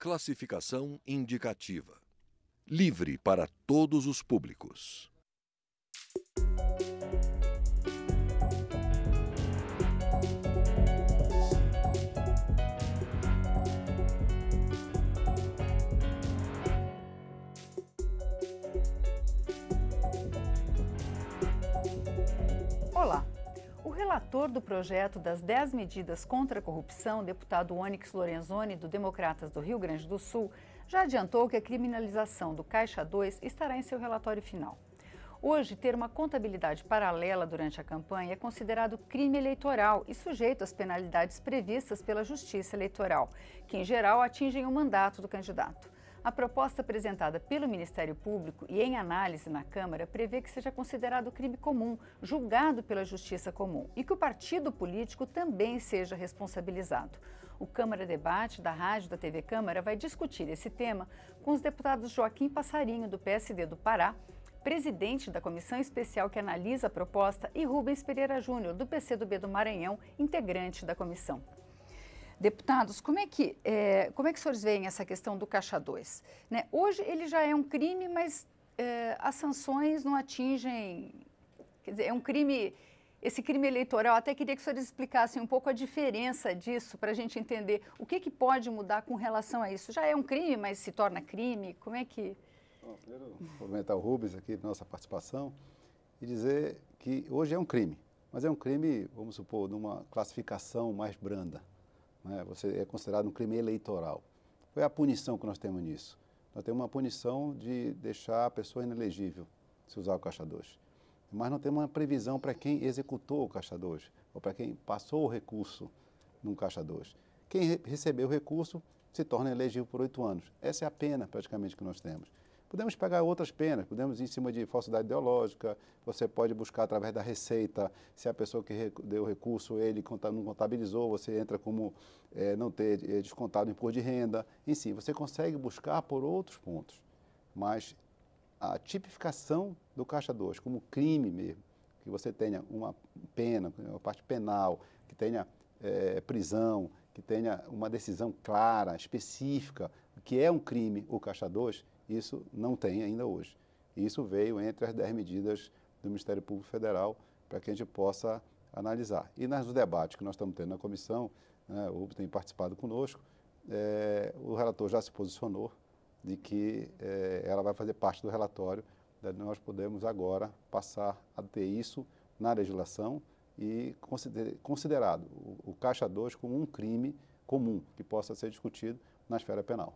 Classificação indicativa. Livre para todos os públicos. Olá! O relator do projeto das 10 medidas contra a corrupção, deputado Onyx Lorenzoni, do Democratas do Rio Grande do Sul, já adiantou que a criminalização do Caixa 2 estará em seu relatório final. Hoje, ter uma contabilidade paralela durante a campanha é considerado crime eleitoral e sujeito às penalidades previstas pela Justiça Eleitoral, que em geral atingem o mandato do candidato. A proposta apresentada pelo Ministério Público e em análise na Câmara prevê que seja considerado crime comum, julgado pela Justiça Comum, e que o partido político também seja responsabilizado. O Câmara Debate da Rádio da TV Câmara vai discutir esse tema com os deputados Joaquim Passarinho, do PSD do Pará, presidente da Comissão Especial que analisa a proposta, e Rubens Pereira Júnior, do PCdoB do Maranhão, integrante da comissão. Deputados, como é que os senhores veem essa questão do Caixa 2? Né? Hoje ele já é um crime, mas as sanções não atingem... Quer dizer, é um crime... Esse crime eleitoral, até queria que os senhores explicassem um pouco a diferença disso, para a gente entender o que pode mudar com relação a isso. Já é um crime, mas se torna crime? Como é que... Bom, primeiro, cumprimentar o Rubens aqui na nossa participação e dizer que hoje é um crime, mas é um crime, vamos supor, numa classificação mais branda. Você é considerado um crime eleitoral. Qual é a punição que nós temos nisso? Nós temos uma punição de deixar a pessoa inelegível se usar o Caixa 2. Mas não temos uma previsão para quem executou o Caixa 2 ou para quem passou o recurso no Caixa 2. Quem recebeu o recurso se torna elegível por 8 anos. Essa é a pena praticamente que nós temos. Podemos pegar outras penas, podemos ir em cima de falsidade ideológica, você pode buscar através da Receita, se a pessoa que deu o recurso, ele não contabilizou, você entra como não ter descontado o imposto de renda, enfim, você consegue buscar por outros pontos. Mas a tipificação do Caixa 2 como crime mesmo, que você tenha uma pena, uma parte penal, que tenha prisão, que tenha uma decisão clara, específica, que é um crime o Caixa 2, isso não tem ainda hoje. Isso veio entre as 10 medidas do Ministério Público Federal para que a gente possa analisar. E nos debates que nós estamos tendo na comissão, né, o Rubens tem participado conosco, o relator já se posicionou de que ela vai fazer parte do relatório, nós podemos agora passar a ter isso na legislação e considerado o Caixa 2 como um crime comum que possa ser discutido na esfera penal.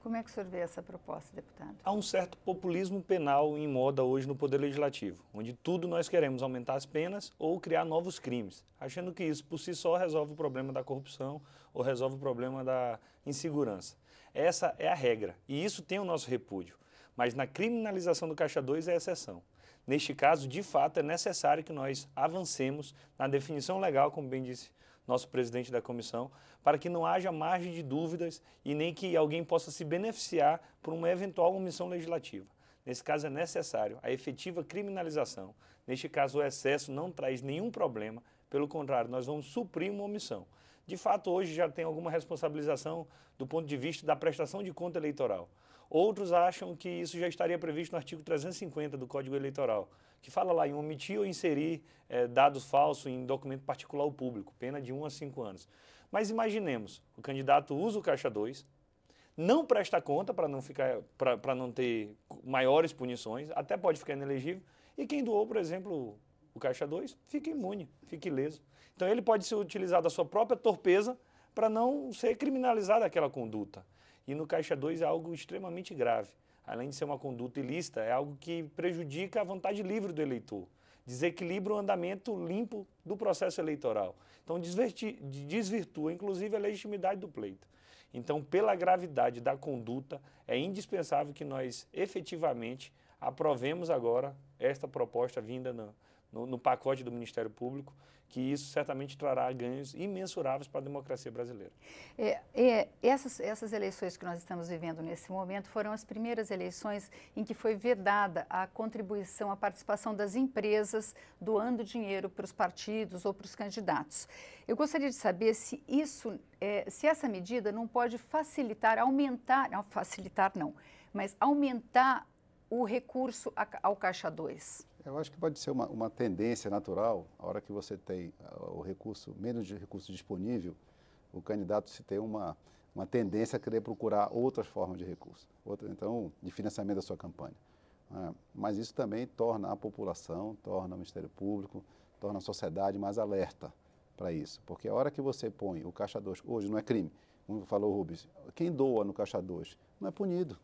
Como é que o senhor vê essa proposta, deputado? Há um certo populismo penal em moda hoje no Poder Legislativo, onde tudo nós queremos aumentar as penas ou criar novos crimes, achando que isso por si só resolve o problema da corrupção ou resolve o problema da insegurança. Essa é a regra e isso tem o nosso repúdio, mas na criminalização do Caixa 2 é exceção. Neste caso, de fato, é necessário que nós avancemos na definição legal, como bem disse nosso presidente da comissão, para que não haja margem de dúvidas e nem que alguém possa se beneficiar por uma eventual omissão legislativa. Nesse caso é necessário a efetiva criminalização. Neste caso o excesso não traz nenhum problema, pelo contrário, nós vamos suprir uma omissão. De fato, hoje já tem alguma responsabilização do ponto de vista da prestação de conta eleitoral. Outros acham que isso já estaria previsto no artigo 350 do Código Eleitoral, que fala lá em omitir ou inserir dados falsos em documento particular ou público, pena de 1 a 5 anos. Mas imaginemos, o candidato usa o Caixa 2, não presta conta para não ter maiores punições, até pode ficar inelegível, e quem doou, por exemplo, o Caixa 2, fica imune, fica ileso. Então ele pode ser utilizado da sua própria torpeza para não ser criminalizada aquela conduta. E no Caixa 2 é algo extremamente grave. Além de ser uma conduta ilícita, é algo que prejudica a vontade livre do eleitor, desequilibra o andamento limpo do processo eleitoral. Então desvirtua, inclusive, a legitimidade do pleito. Então, pela gravidade da conduta, é indispensável que nós efetivamente aprovemos agora esta proposta vinda no pacote do Ministério Público, que isso certamente trará ganhos imensuráveis para a democracia brasileira. Essas eleições que nós estamos vivendo nesse momento foram as primeiras eleições em que foi vedada a contribuição, a participação das empresas doando dinheiro para os partidos ou para os candidatos. Eu gostaria de saber se se essa medida não pode facilitar, mas aumentar o recurso ao Caixa 2. Eu acho que pode ser uma tendência natural, a hora que você tem menos de recurso disponível, o candidato se tem uma tendência a querer procurar outras formas de recurso, de financiamento da sua campanha. Mas isso também torna a população, torna o Ministério Público, torna a sociedade mais alerta para isso. Porque a hora que você põe o Caixa 2, hoje não é crime, como falou o Rubens, quem doa no Caixa 2 não é punido.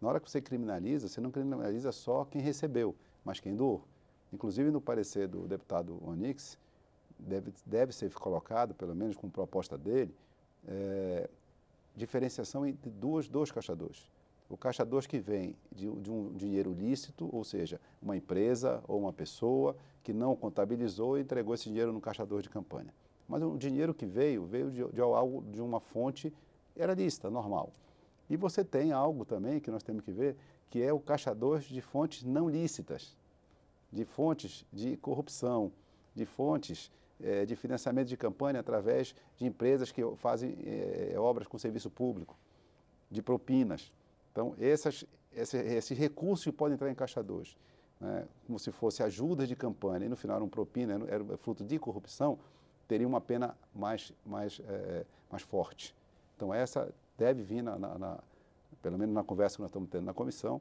Na hora que você criminaliza, você não criminaliza só quem recebeu, mas quem doou. Inclusive, no parecer do deputado Onyx, deve ser colocado, pelo menos com proposta dele, diferenciação entre dois Caixa 2. O Caixa 2 que vem de um dinheiro lícito, ou seja, uma empresa ou uma pessoa que não contabilizou e entregou esse dinheiro no Caixa 2 de campanha. Mas o dinheiro que veio de uma fonte era lícita, normal. E você tem algo também que nós temos que ver, que é o Caixa 2 de fontes não lícitas, de fontes de corrupção, de fontes de financiamento de campanha através de empresas que fazem obras com serviço público, de propinas. Então, esses recursos podem entrar em Caixa 2, né, como se fosse ajudas de campanha, e no final eram propina, era fruto de corrupção, teria uma pena mais forte. Então, essa deve vir, pelo menos na conversa que nós estamos tendo na comissão,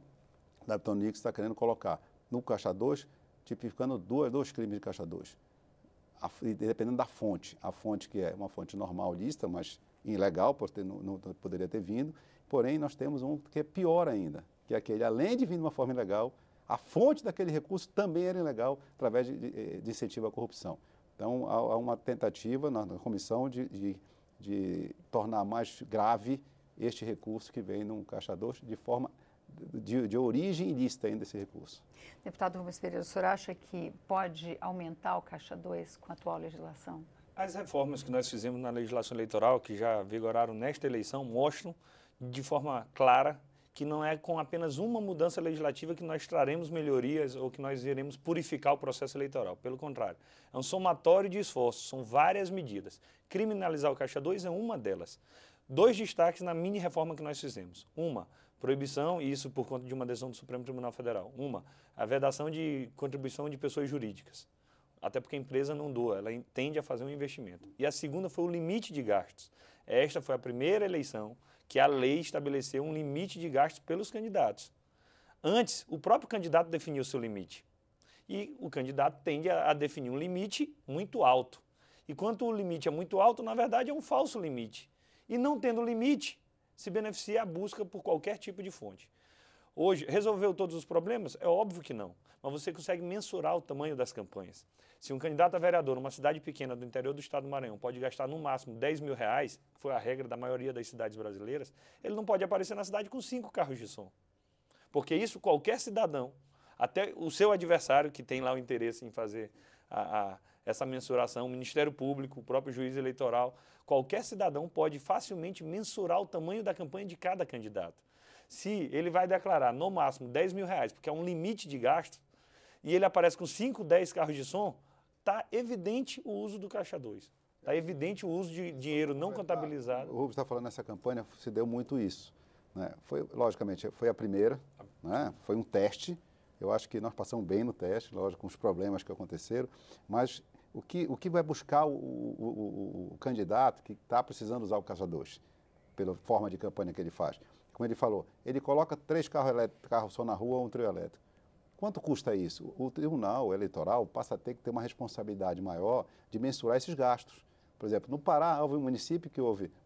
o deputado Onyx está querendo colocar no Caixa 2, tipificando dois crimes de Caixa 2, dependendo da fonte. A fonte que é uma fonte normal, lícita, mas ilegal, porque não poderia ter vindo. Porém, nós temos um que é pior ainda, que é aquele, além de vir de uma forma ilegal, a fonte daquele recurso também era ilegal, através de incentivo à corrupção. Então, há uma tentativa na comissão de tornar mais grave este recurso que vem num Caixa 2 de forma de origem ilícita ainda esse recurso. Deputado Rubens Pereira, o senhor acha que pode aumentar o Caixa 2 com a atual legislação? As reformas que nós fizemos na legislação eleitoral, que já vigoraram nesta eleição, mostram de forma clara que não é com apenas uma mudança legislativa que nós traremos melhorias ou que nós iremos purificar o processo eleitoral. Pelo contrário, é um somatório de esforços, são várias medidas. Criminalizar o Caixa 2 é uma delas. Dois destaques na mini-reforma que nós fizemos. Uma, proibição, e isso por conta de uma decisão do Supremo Tribunal Federal. Uma, a vedação de contribuição de pessoas jurídicas. Até porque a empresa não doa, ela tende a fazer um investimento. E a segunda foi o limite de gastos. Esta foi a primeira eleição que a lei estabeleceu um limite de gastos pelos candidatos. Antes, o próprio candidato definia o seu limite. E o candidato tende a definir um limite muito alto. E quando o limite é muito alto, na verdade é um falso limite. E não tendo limite, se beneficia a busca por qualquer tipo de fonte. Hoje, resolveu todos os problemas? É óbvio que não, mas você consegue mensurar o tamanho das campanhas. Se um candidato a vereador numa cidade pequena do interior do estado do Maranhão pode gastar no máximo R$10.000, que foi a regra da maioria das cidades brasileiras, ele não pode aparecer na cidade com 5 carros de som. Porque isso qualquer cidadão, até o seu adversário que tem lá o interesse em fazer essa mensuração, o Ministério Público, o próprio juiz eleitoral, qualquer cidadão pode facilmente mensurar o tamanho da campanha de cada candidato. Se ele vai declarar no máximo R$10.000, porque é um limite de gasto, e ele aparece com 5, 10 carros de som, está evidente o uso do Caixa 2. Está evidente o uso de dinheiro não contabilizado. O Rubens está falando nessa campanha, se deu muito isso, né? Logicamente, foi a primeira, né? Foi um teste. Eu acho que nós passamos bem no teste, lógico, com os problemas que aconteceram, mas o que vai buscar o candidato que está precisando usar o Caixa 2, pela forma de campanha que ele faz? Como ele falou, ele coloca 3 carros só na rua ou um trio elétrico. Quanto custa isso? O Tribunal Eleitoral passa a ter que ter uma responsabilidade maior de mensurar esses gastos. Por exemplo, no Pará, houve um município que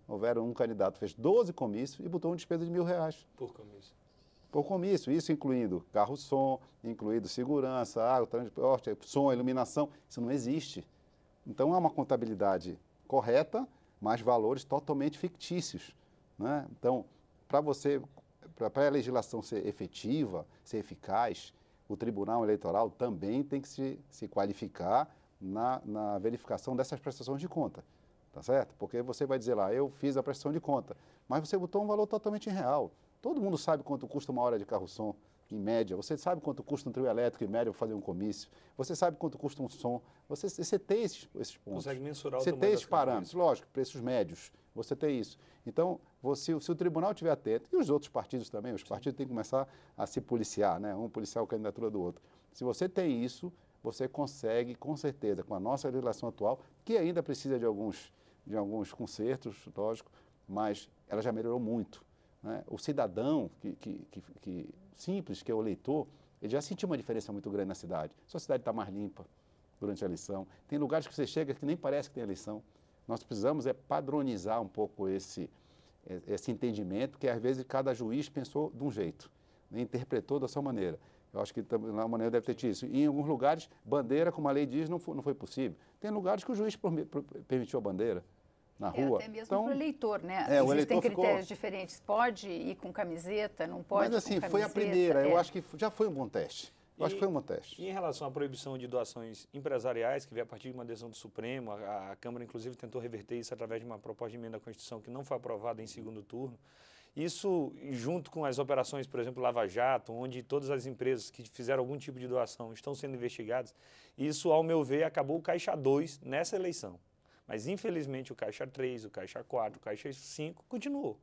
houveram um candidato, fez 12 comícios e botou uma despesa de R$1.000. Por comício. Por comício, isso incluindo carro-som, incluindo segurança, água, transporte, som, iluminação, isso não existe. Então, é uma contabilidade correta, mas valores totalmente fictícios, né? Então, para a legislação ser efetiva, ser eficaz, o Tribunal Eleitoral também tem que se qualificar na verificação dessas prestações de conta, tá certo? Porque você vai dizer lá, eu fiz a prestação de conta, mas você botou um valor totalmente irreal. Todo mundo sabe quanto custa uma hora de carro-som, em média. Você sabe quanto custa um trio elétrico, em média, para fazer um comício. Você sabe quanto custa um som. Você tem esses pontos. Consegue mensurar o Você tamanho tem das esses parâmetros, lógico, preços médios. Você tem isso. Então, se o tribunal estiver atento, e os outros partidos também, os partidos têm que começar a se policiar, né? Um policiar a candidatura do outro. Se você tem isso, você consegue, com certeza, com a nossa legislação atual, que ainda precisa de alguns consertos, lógico, mas ela já melhorou muito, né? O cidadão simples, que é o eleitor, ele já sentiu uma diferença muito grande na cidade. Sua cidade está mais limpa durante a eleição. Tem lugares que você chega que nem parece que tem eleição. Nós precisamos padronizar um pouco esse entendimento, que às vezes cada juiz pensou de um jeito, né? Interpretou da sua maneira. Eu acho que na maneira deve ter tido isso. E em alguns lugares, bandeira, como a lei diz, não foi possível. Tem lugares que o juiz permitiu a bandeira na rua. Até mesmo para o eleitor, né? O Existem eleitor critérios diferentes. Pode ir com camiseta, não pode Mas assim, com foi a camiseta, primeira. Eu acho que já foi um bom teste. Eu acho que foi um bom teste. E em relação à proibição de doações empresariais, que veio a partir de uma decisão do Supremo, a Câmara, inclusive, tentou reverter isso através de uma proposta de emenda à Constituição que não foi aprovada em segundo turno. Isso, junto com as operações, por exemplo, Lava Jato, onde todas as empresas que fizeram algum tipo de doação estão sendo investigadas, isso, ao meu ver, acabou o Caixa 2 nessa eleição. Mas, infelizmente, o Caixa 3, o Caixa 4, o Caixa 5 continuou.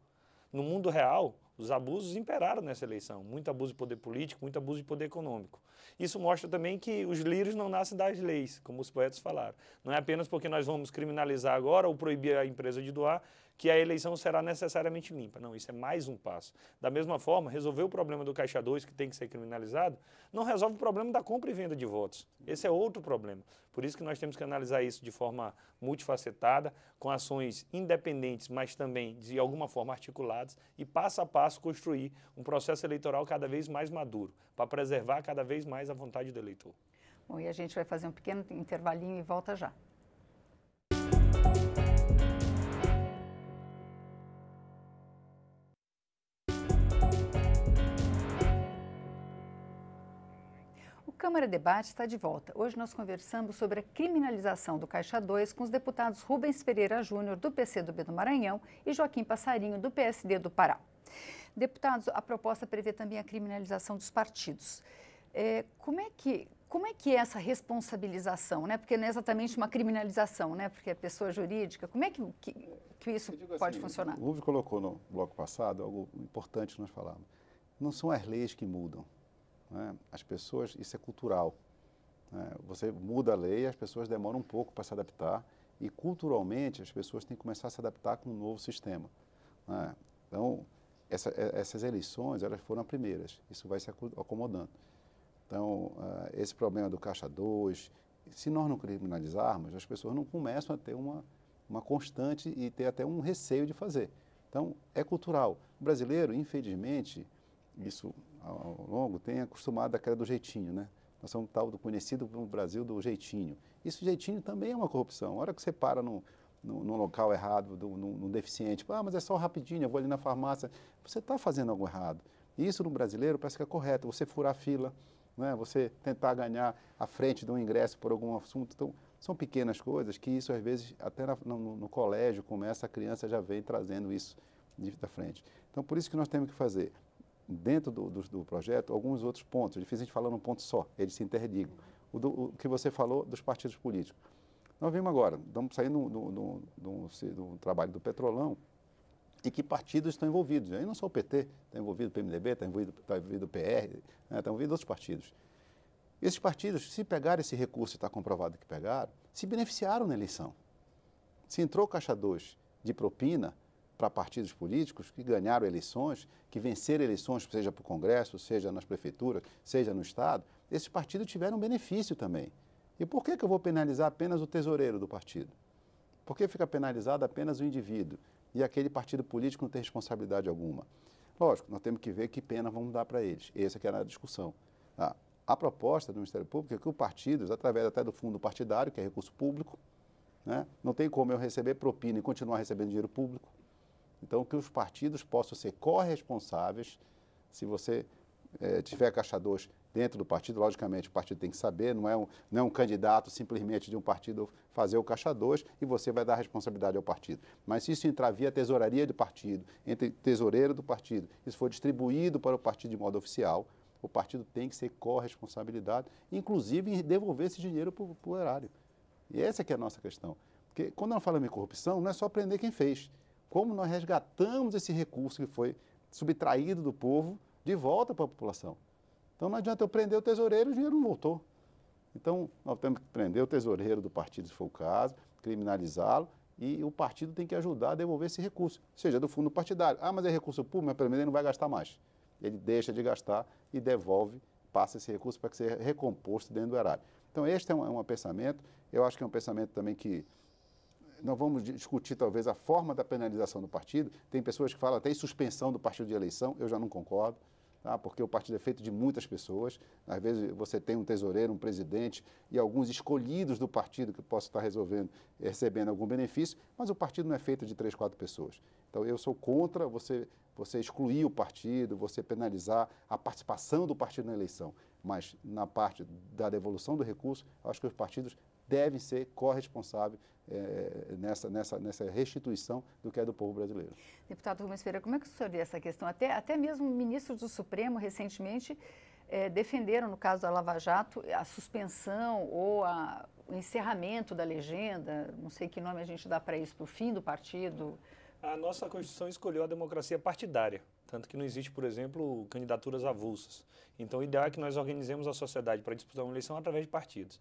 No mundo real, os abusos imperaram nessa eleição. Muito abuso de poder político, muito abuso de poder econômico. Isso mostra também que os lírios não nascem das leis, como os poetas falaram. Não é apenas porque nós vamos criminalizar agora ou proibir a empresa de doar que a eleição será necessariamente limpa. Não, isso é mais um passo. Da mesma forma, resolver o problema do Caixa 2, que tem que ser criminalizado, não resolve o problema da compra e venda de votos. Esse é outro problema. Por isso que nós temos que analisar isso de forma multifacetada, com ações independentes, mas também de alguma forma articuladas, e passo a passo construir um processo eleitoral cada vez mais maduro, para preservar cada vez mais a vontade do eleitor. Bom, e a gente vai fazer um pequeno intervalinho e volta já. O Câmara Debate está de volta. Hoje nós conversamos sobre a criminalização do Caixa 2 com os deputados Rubens Pereira Júnior, do PCdoB do Maranhão, e Joaquim Passarinho, do PSD do Pará. Deputados, a proposta prevê também a criminalização dos partidos. Como é que é essa responsabilização, né? Porque não é exatamente uma criminalização, né? Porque é pessoa jurídica. Como é que isso pode funcionar? O Rubens colocou no bloco passado algo importante que nós falamos. Não são as leis que mudam, né? As pessoas, isso é cultural, né? Você muda a lei, as pessoas demoram um pouco para se adaptar e culturalmente as pessoas têm que começar a se adaptar com um novo sistema, né? Então, essas eleições, elas foram as primeiras, isso vai se acomodando. Então, esse problema do Caixa 2, se nós não criminalizarmos, as pessoas não começam a ter uma constante e ter até um receio de fazer. Então, é cultural. O brasileiro, infelizmente, isso ao longo tem acostumado àquela do jeitinho, né? Nós somos tal do conhecido no Brasil do jeitinho. Isso jeitinho também é uma corrupção. A hora que você para no local errado, num deficiente, mas é só rapidinho, eu vou ali na farmácia, você está fazendo algo errado. E isso no brasileiro parece que é correto, você furar a fila, né? Você tentar ganhar a frente de um ingresso por algum assunto. Então, são pequenas coisas que isso, às vezes, até no colégio, começa, a criança já vem trazendo isso da frente. Então, por isso que nós temos que fazer, dentro do projeto, alguns outros pontos. É difícil a gente falar num ponto só, eles se interligam. O que você falou dos partidos políticos. Nós vimos agora, estamos saindo do trabalho do Petrolão, e que partidos estão envolvidos. Aí não só o PT, está envolvido o PMDB, está envolvido o PR, né, está envolvido outros partidos. Esses partidos, se pegarem esse recurso, está comprovado que pegaram, se beneficiaram na eleição. Se entrou Caixa 2 de propina para partidos políticos que ganharam eleições, que venceram eleições, seja para o Congresso, seja nas prefeituras, seja no Estado, esses partidos tiveram benefício também. E por que eu vou penalizar apenas o tesoureiro do partido? Por que fica penalizado apenas o indivíduo? E aquele partido político não tem responsabilidade alguma? Lógico, nós temos que ver que pena vamos dar para eles. Essa que era a discussão. A proposta do Ministério Público é que os partidos, através até do fundo partidário, que é recurso público, né, não tem como eu receber propina e continuar recebendo dinheiro público. Então, que os partidos possam ser corresponsáveis, se você tiver Caixa 2 dentro do partido. Logicamente, o partido tem que saber, não é um candidato simplesmente de um partido fazer o caixa 2 e você vai dar responsabilidade ao partido. Mas se isso entrar via tesouraria do partido, entre tesoureiro do partido, isso for distribuído para o partido de modo oficial, o partido tem que ser corresponsabilidade, inclusive em devolver esse dinheiro para o erário. E essa que é a nossa questão. Porque quando nós falamos em corrupção, não é só prender quem fez. Como nós resgatamos esse recurso que foi subtraído do povo de volta para a população. Então não adianta eu prender o tesoureiro e o dinheiro não voltou. Então nós temos que prender o tesoureiro do partido, se for o caso, criminalizá-lo, e o partido tem que ajudar a devolver esse recurso, seja do fundo partidário. Ah, mas é recurso público, mas pelo menos ele não vai gastar mais. Ele deixa de gastar e devolve, passa esse recurso para que seja recomposto dentro do erário. Então este é um pensamento, eu acho que é um pensamento também que nós vamos discutir talvez a forma da penalização do partido. Tem pessoas que falam até em suspensão do partido de eleição, eu já não concordo, tá? Porque o partido é feito de muitas pessoas. Às vezes você tem um tesoureiro, um presidente e alguns escolhidos do partido que possam estar recebendo algum benefício, mas o partido não é feito de 3, 4 pessoas. Então eu sou contra você excluir o partido, você penalizar a participação do partido na eleição. Mas na parte da devolução do recurso, acho que os partidos devem ser corresponsáveis nessa restituição do que é do povo brasileiro. Deputado Rubens Ferreira, como é que o senhor vê essa questão? Até mesmo ministros do Supremo recentemente defenderam, no caso da Lava Jato, a suspensão ou o encerramento da legenda, não sei que nome a gente dá para isso, para o fim do partido. A nossa Constituição escolheu a democracia partidária, tanto que não existe, por exemplo, candidaturas avulsas. Então, o ideal é que nós organizemos a sociedade para disputar uma eleição através de partidos.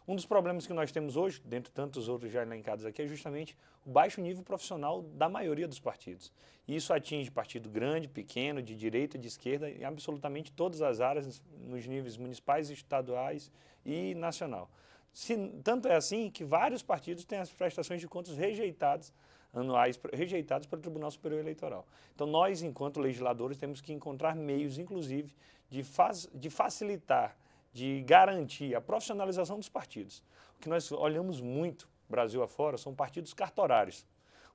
Um dos problemas que nós temos hoje, dentre tantos outros já elencados aqui, é justamente o baixo nível profissional da maioria dos partidos. E isso atinge partido grande, pequeno, de direita, de esquerda, em absolutamente todas as áreas, nos níveis municipais, estaduais e nacional. Tanto é assim que vários partidos têm as prestações de contas anuais rejeitados pelo Tribunal Superior Eleitoral. Então, nós, enquanto legisladores, temos que encontrar meios, inclusive, de facilitar, de garantir a profissionalização dos partidos. O que nós olhamos muito, Brasil afora, são partidos cartorários,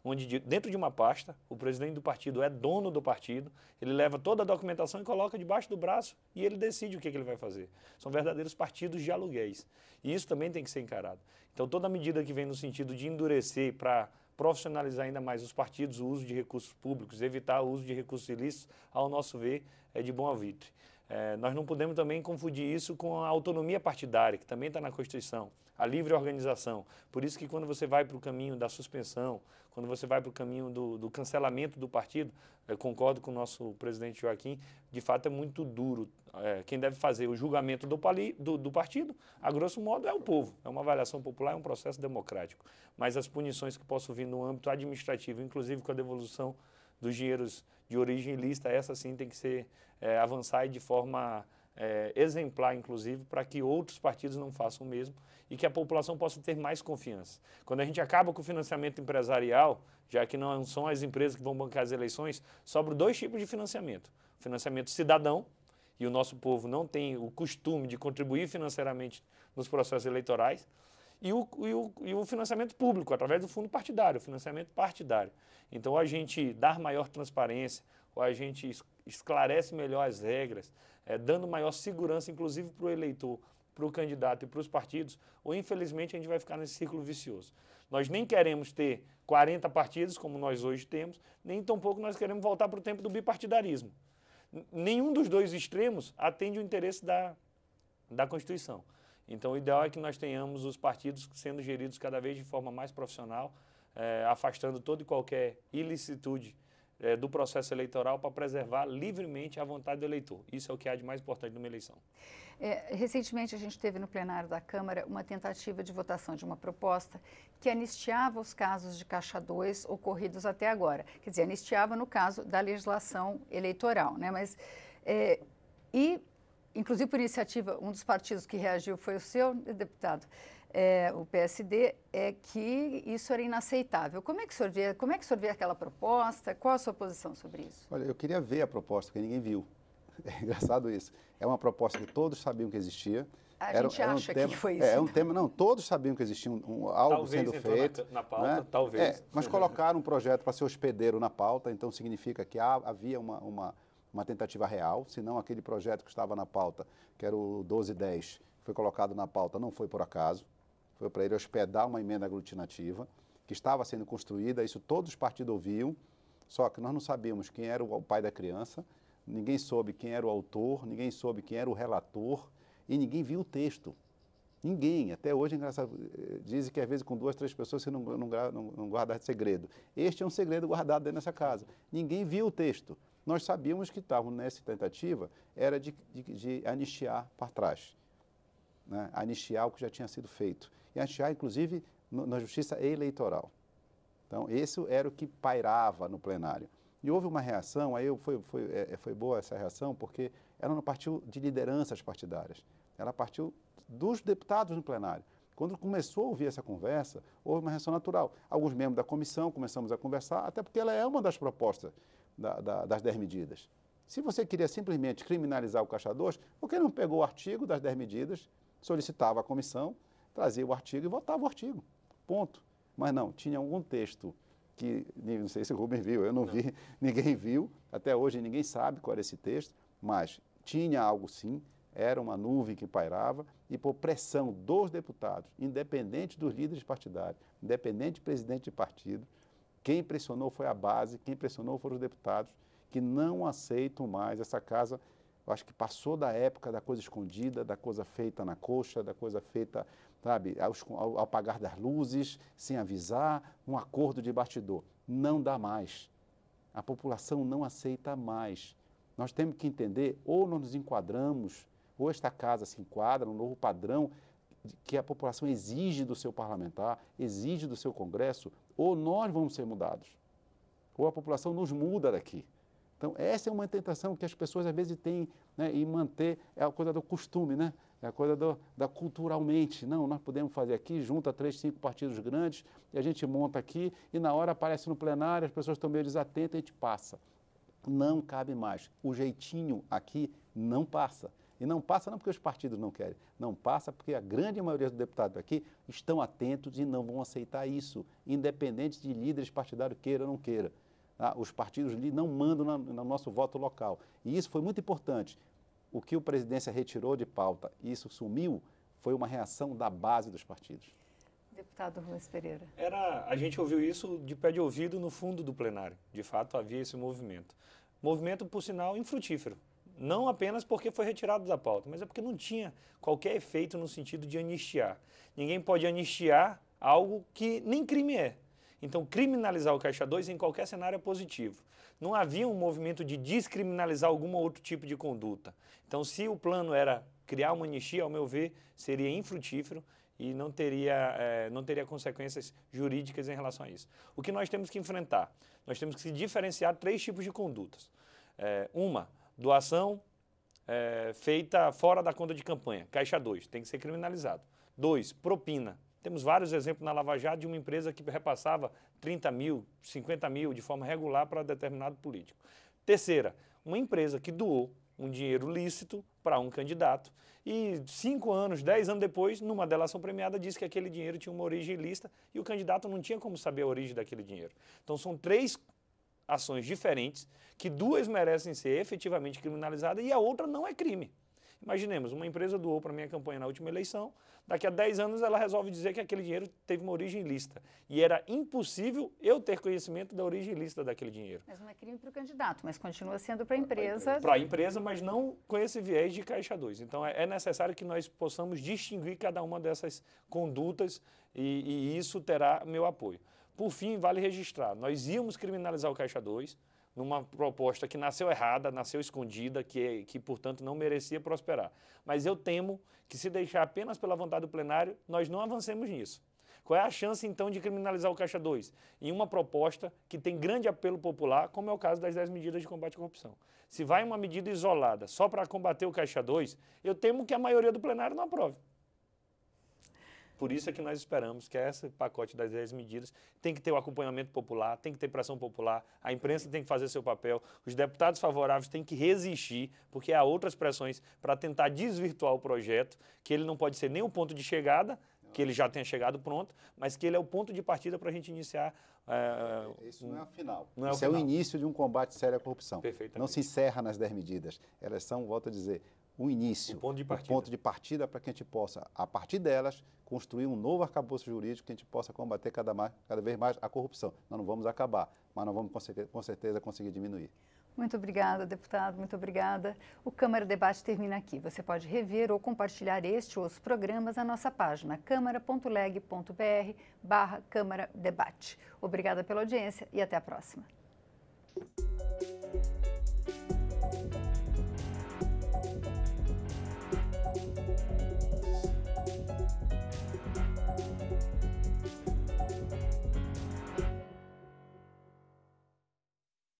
onde dentro de uma pasta, o presidente do partido é dono do partido, ele leva toda a documentação e coloca debaixo do braço e ele decide o que ele vai fazer. São verdadeiros partidos de aluguéis. E isso também tem que ser encarado. Então, toda medida que vem no sentido de endurecer para profissionalizar ainda mais os partidos, o uso de recursos públicos, evitar o uso de recursos ilícitos, ao nosso ver, é de bom alvitre. Nós não podemos também confundir isso com a autonomia partidária, que também está na Constituição, a livre organização. Por isso que quando você vai para o caminho da suspensão, quando você vai para o caminho do cancelamento do partido, eu concordo com o nosso presidente Joaquim, de fato é muito duro. Quem deve fazer o julgamento do partido, a grosso modo, é o povo. É uma avaliação popular, é um processo democrático. Mas as punições que possam vir no âmbito administrativo, inclusive com a devolução dos dinheiros de origem ilícita, essa sim tem que ser avançar e de forma exemplar, inclusive, para que outros partidos não façam o mesmo e que a população possa ter mais confiança. Quando a gente acaba com o financiamento empresarial, já que não são as empresas que vão bancar as eleições, sobram 2 tipos de financiamento. Financiamento cidadão, e o nosso povo não tem o costume de contribuir financeiramente nos processos eleitorais, e o financiamento público, através do fundo partidário, o financiamento partidário. Então, a gente dar maior transparência, ou a gente esclarece melhor as regras, dando maior segurança, inclusive, para o eleitor, para o candidato e para os partidos, ou, infelizmente, a gente vai ficar nesse círculo vicioso. Nós nem queremos ter 40 partidos, como nós hoje temos, nem tampouco nós queremos voltar para o tempo do bipartidarismo. Nenhum dos dois extremos atende o interesse da Constituição. Então, o ideal é que nós tenhamos os partidos sendo geridos cada vez de forma mais profissional, afastando toda e qualquer ilicitude do processo eleitoral para preservar livremente a vontade do eleitor. Isso é o que há de mais importante numa eleição. Recentemente, a gente teve no plenário da Câmara uma tentativa de votação de uma proposta que anistiava os casos de Caixa 2 ocorridos até agora. Quer dizer, anistiava no caso da legislação eleitoral, né? Mas, inclusive por iniciativa, um dos partidos que reagiu foi o seu, deputado, o PSD, que isso era inaceitável. Como é que o senhor vê aquela proposta? Qual a sua posição sobre isso? Olha, eu queria ver a proposta, porque ninguém viu. É engraçado isso. É uma proposta que todos sabiam que existia. A gente acha que foi isso. Um tema, não, todos sabiam que existia algo talvez sendo feito. Na pauta, né? Talvez. Mas colocaram um projeto para ser hospedeiro na pauta, então significa que havia uma tentativa real, senão aquele projeto que estava na pauta, que era o 1210, foi colocado na pauta, não foi por acaso, foi para ele hospedar uma emenda aglutinativa, que estava sendo construída, isso todos os partidos ouviam, só que nós não sabíamos quem era o pai da criança, ninguém soube quem era o autor, ninguém soube quem era o relator, e ninguém viu o texto. Ninguém, até hoje é engraçado, dizem que às vezes com 2, 3 pessoas você não guarda segredo. Este é um segredo guardado dentro dessa casa. Ninguém viu o texto. Nós sabíamos que estavam nessa tentativa, era de anistiar para trás, né? Anistiar o que já tinha sido feito. E anistiar, inclusive, na justiça eleitoral. Então, esse era o que pairava no plenário. E houve uma reação, aí foi boa essa reação, porque ela não partiu de lideranças partidárias, ela partiu dos deputados no plenário. Quando começou a ouvir essa conversa, houve uma reação natural. Alguns membros da comissão começamos a conversar, até porque ela é uma das propostas das 10 medidas. Se você queria simplesmente criminalizar o Caixa 2, por que não pegou o artigo das 10 medidas, solicitava à comissão, trazia o artigo e votava o artigo? Ponto. Mas não, tinha algum texto que, não sei se o Rubens viu, eu não vi, ninguém viu, até hoje ninguém sabe qual era esse texto, mas tinha algo sim, era uma nuvem que pairava e por pressão dos deputados, independente dos líderes partidários, independente do presidente de partido, quem pressionou foi a base, quem pressionou foram os deputados que não aceitam mais essa casa. Eu acho que passou da época da coisa escondida, da coisa feita na coxa, da coisa feita, sabe, ao apagar das luzes, sem avisar, um acordo de bastidor. Não dá mais. A população não aceita mais. Nós temos que entender, ou nós nos enquadramos, ou esta casa se enquadra no novo padrão que a população exige do seu parlamentar, exige do seu Congresso, ou nós vamos ser mudados, ou a população nos muda daqui. Então, essa é uma tentação que as pessoas às vezes têm, né, e manter, é a coisa do costume, né? É a coisa da culturalmente. Não, nós podemos fazer aqui, junta 3, 5 partidos grandes, e a gente monta aqui, e na hora aparece no plenário, as pessoas estão meio desatentas e a gente passa. Não cabe mais. O jeitinho aqui não passa. E não passa não porque os partidos não querem, não passa porque a grande maioria dos deputados aqui estão atentos e não vão aceitar isso, independente de líderes partidários queira ou não queira. Os partidos não mandam no nosso voto local. E isso foi muito importante. O que o presidência retirou de pauta e isso sumiu foi uma reação da base dos partidos. Deputado Rubens Pereira. A gente ouviu isso de pé de ouvido no fundo do plenário. De fato, havia esse movimento. Movimento, por sinal, infrutífero. Não apenas porque foi retirado da pauta, mas é porque não tinha qualquer efeito no sentido de anistiar. Ninguém pode anistiar algo que nem crime é. Então, criminalizar o Caixa 2 em qualquer cenário é positivo. Não havia um movimento de descriminalizar algum outro tipo de conduta. Então, se o plano era criar uma anistia, ao meu ver, seria infrutífero e não teria consequências jurídicas em relação a isso. O que nós temos que enfrentar? Nós temos que se diferenciar 3 tipos de condutas. Uma, doação feita fora da conta de campanha, Caixa 2, tem que ser criminalizado. 2, propina. Temos vários exemplos na Lava Jato de uma empresa que repassava 30 mil, 50 mil de forma regular para determinado político. Terceira, uma empresa que doou um dinheiro lícito para um candidato e 5 anos, 10 anos depois, numa delação premiada, disse que aquele dinheiro tinha uma origem ilícita e o candidato não tinha como saber a origem daquele dinheiro. Então são 3 ações diferentes, que 2 merecem ser efetivamente criminalizadas e a outra não é crime. Imaginemos, uma empresa doou para a minha campanha na última eleição, daqui a 10 anos ela resolve dizer que aquele dinheiro teve uma origem ilícita. E era impossível eu ter conhecimento da origem ilícita daquele dinheiro. Mas não é crime para o candidato, mas continua sendo para a empresa. Para a empresa, mas não com esse viés de Caixa 2. Então é necessário que nós possamos distinguir cada uma dessas condutas e isso terá meu apoio. Por fim, vale registrar, nós íamos criminalizar o Caixa 2, numa proposta que nasceu errada, nasceu escondida, que portanto não merecia prosperar. Mas eu temo que se deixar apenas pela vontade do plenário, nós não avancemos nisso. Qual é a chance então de criminalizar o Caixa 2? Em uma proposta que tem grande apelo popular, como é o caso das 10 medidas de combate à corrupção. Se vai uma medida isolada só para combater o Caixa 2, eu temo que a maioria do plenário não aprove. Por isso é que nós esperamos que esse pacote das 10 medidas tem que ter o acompanhamento popular, tem que ter pressão popular, a imprensa tem que fazer seu papel, os deputados favoráveis têm que resistir, porque há outras pressões para tentar desvirtuar o projeto, que ele não pode ser nem o ponto de chegada que ele já tenha chegado pronto, mas que ele é o ponto de partida para a gente iniciar. Isso não é o final. Não é Isso o é o final. início de um combate sério à corrupção. Perfeitamente. Não se encerra nas 10 medidas. Elas são, volto a dizer, o início. O ponto de partida. O ponto de partida para que a gente possa, a partir delas, construir um novo arcabouço jurídico que a gente possa combater cada vez mais a corrupção. Nós não vamos acabar, mas nós vamos com certeza conseguir diminuir. Muito obrigada, deputado, muito obrigada. O Câmara Debate termina aqui. Você pode rever ou compartilhar este ou os programas na nossa página câmara.leg.br/Câmara Debate. Obrigada pela audiência e até a próxima.